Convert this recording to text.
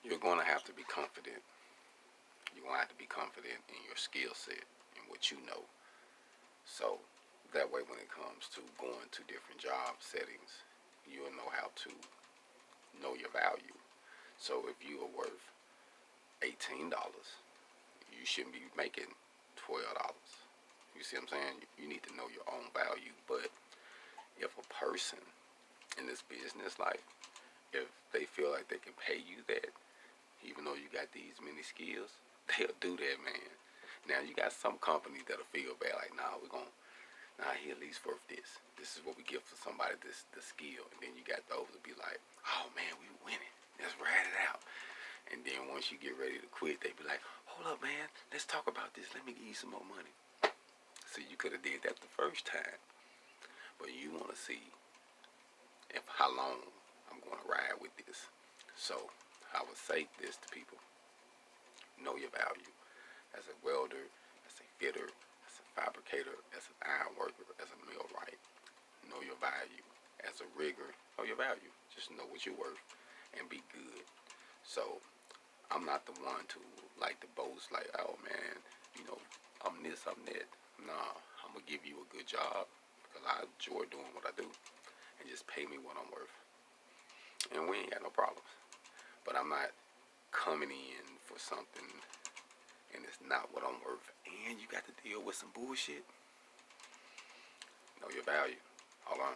you're going to have to be confident. You're going to have to be confident in your skill set and what you know. So that way when it comes to going to different job settings, you'll know how to know your value. So if you are worth $18, you shouldn't be making $12. You see what I'm saying? You need to know your own value. But if a person in this business life, if they feel like they can pay you that, even though you got these many skills, they'll do that, man. Now you got some companies that'll feel bad, like, nah, he at least worth this. This is what we give for somebody the skill. And then you got those that be like, oh man, we winning. Let's ride it out. And then once you get ready to quit, they be like, hold up, man, let's talk about this. Let me give you some more money. See, you could have did that the first time, but you want to see if how long I'm going to ride with this. So I would say this to people: know your value as a welder, as a fitter, as a fabricator, as an iron worker, as a millwright. Know your value as a rigger. Know your value. Just know what you're worth and be good. So I'm not the one to like to boast like, oh man, I'm this, I'm that. Nah, I'm gonna give you a good job because I enjoy doing what I do, and just pay me what I'm worth. And we ain't got no problems. But I'm not coming in for something and it's not what I'm worth, and you got to deal with some bullshit. Know your value. Hold on.